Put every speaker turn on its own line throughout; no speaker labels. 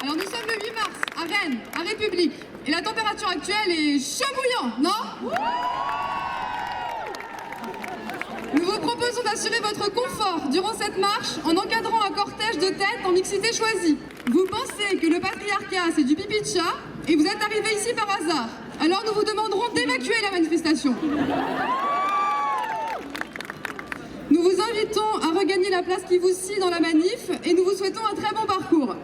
Alors nous sommes le 8 mars, à Rennes, à République. Et la température actuelle est chaud bouillant, non? Nous vous proposons d'assurer votre confort durant cette marche en encadrant un cortège de têtes en mixité choisie. Vous pensez que le patriarcat c'est du pipi de chat et vous êtes arrivés ici par hasard. Alors nous vous demanderons d'évacuer la manifestation. Nous vous invitons à regagner la place qui vous scie dans la manif et nous vous souhaitons un très bon parcours.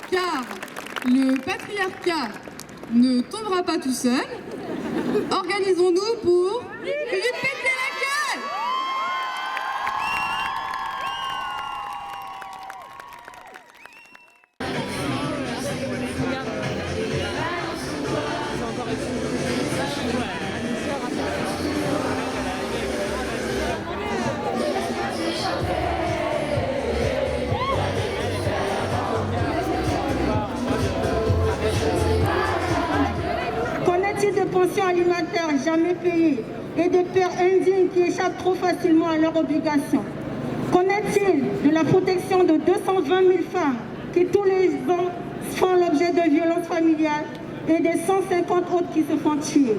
Car le patriarcat ne tombera pas tout seul. Organisons-nous pour lui péter la gueule!
Qu'en est-il de pensions alimentaires jamais payées et de pères indignes qui échappent trop facilement à leurs obligations? Qu'en est-il de la protection de 220 000 femmes qui tous les ans font l'objet de violences familiales et des 150 autres qui se font tuer?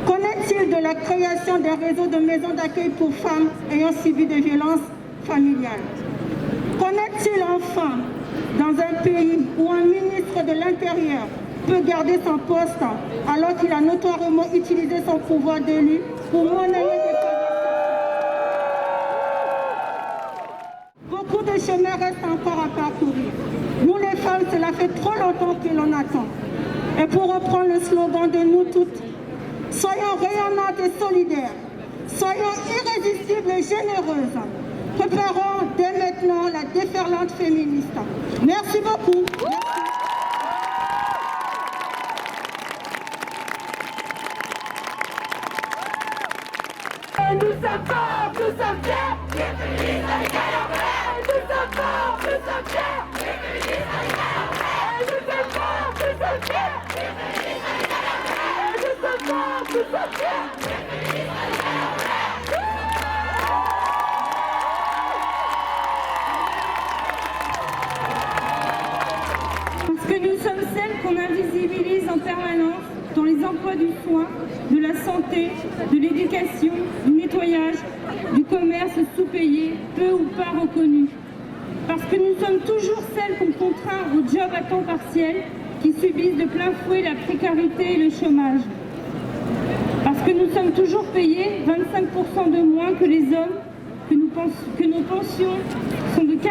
Qu'en est-il de la création d'un réseau de maisons d'accueil pour femmes ayant subi des violences familiales? Qu'en est-il enfin dans un pays où un ministre de l'Intérieur peut garder son poste alors qu'il a notoirement utilisé son pouvoir d'élu pour monnayer des faveurs? Beaucoup de chemin reste encore à parcourir. Nous les femmes, cela fait trop longtemps que l'on attend. Et pour reprendre le slogan de nous toutes, soyons rayonnantes et solidaires, soyons irrésistibles et généreuses. Préparons dès maintenant la déferlante féministe. Merci beaucoup.
Nous sommes forts, nous sommes fiers, les féministes à l'égal en vrai. Nous sommes forts, nous sommes fiers, les féministes à l'égal en vrai. Nous sommes forts, nous sommes fiers, les féministes à l'égal en vrai. Nous sommes forts, nous sommes fiers, les féministes à l'égal en vrai.
Parce que nous sommes celles qu'on invisibilise en permanence dans les emplois du soin, de la santé, de l'éducation, du nettoyage, du commerce sous-payé, peu ou pas reconnu. Parce que nous sommes toujours celles qu'on contraint au job à temps partiel, qui subissent de plein fouet la précarité et le chômage. Parce que nous sommes toujours payés 25% de moins que les hommes, que nos pensions sont de 40%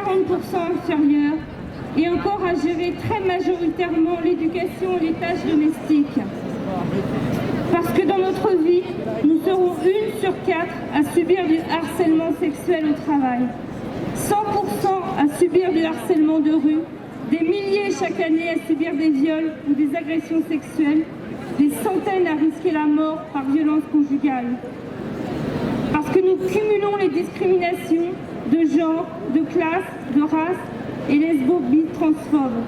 inférieures, et encore à gérer très majoritairement l'éducation et les tâches domestiques. Parce que dans notre vie, nous serons 1 sur 4 à subir du harcèlement sexuel au travail, 100% à subir du harcèlement de rue, des milliers chaque année à subir des viols ou des agressions sexuelles, des centaines à risquer la mort par violence conjugale. Parce que nous cumulons les discriminations de genre, de classe, de race et lesbo-bi transphobes.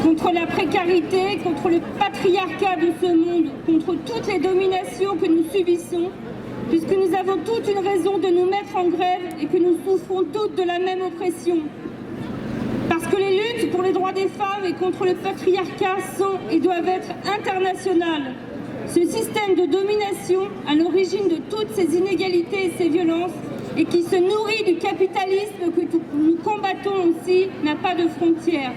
Contre la précarité, contre le patriarcat de ce monde, contre toutes les dominations que nous subissons, puisque nous avons toutes une raison de nous mettre en grève et que nous souffrons toutes de la même oppression. Parce que les luttes pour les droits des femmes et contre le patriarcat sont et doivent être internationales. Ce système de domination, à l'origine de toutes ces inégalités et ces violences, et qui se nourrit du capitalisme que nous combattons aussi, n'a pas de frontières.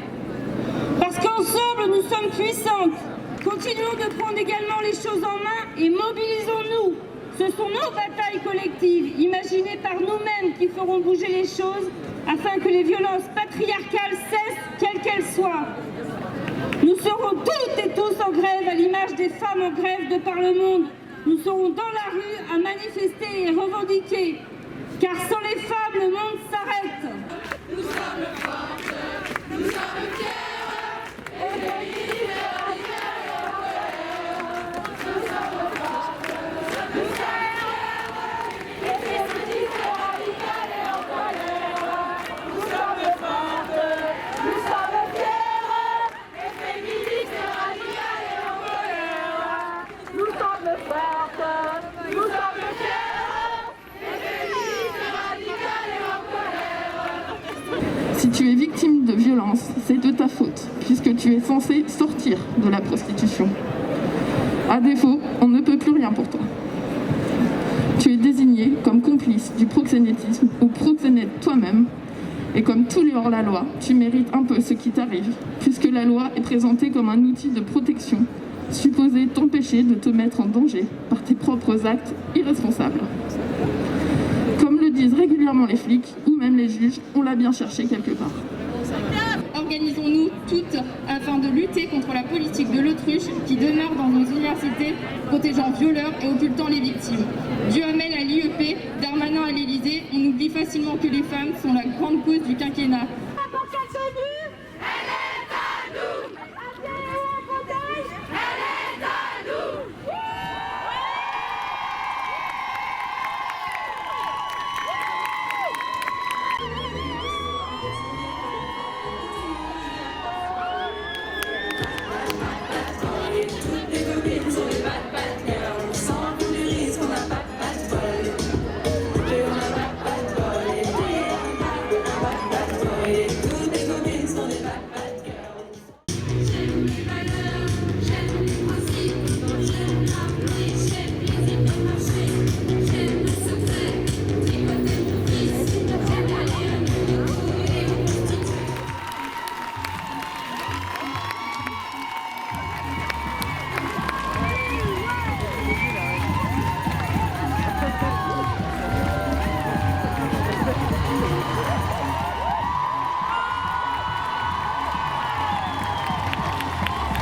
Parce qu'ensemble, nous sommes puissantes. Continuons de prendre également les choses en main et mobilisons-nous. Ce sont nos batailles collectives, imaginées par nous-mêmes, qui feront bouger les choses afin que les violences patriarcales cessent, quelles qu'elles soient. Nous serons toutes et tous en grève, à l'image des femmes en grève de par le monde. Nous serons dans la rue à manifester et revendiquer. Car sans les femmes, le monde s'arrête.
Nous sommes fortes, nous sommes fiers, et les leaders, nous sommes fortes, nous sommes fiers, et les
Si tu es victime de violence, c'est de ta faute, puisque tu es censé sortir de la prostitution. À défaut, on ne peut plus rien pour toi. Tu es désigné comme complice du proxénétisme ou proxénète toi-même, et comme tout le hors-la-loi, tu mérites un peu ce qui t'arrive, puisque la loi est présentée comme un outil de protection, supposé t'empêcher de te mettre en danger par tes propres actes irresponsables. Comme le disent régulièrement les flics, ou même les juges, on l'a bien cherché quelque part.
Organisons-nous toutes afin de lutter contre la politique de l'autruche qui demeure dans nos universités, protégeant violeurs et occultant les victimes. Duhamel à l'IEP, Darmanin à l'Élysée, on oublie facilement que les femmes sont la grande cause du quinquennat.
Pour quelle tenue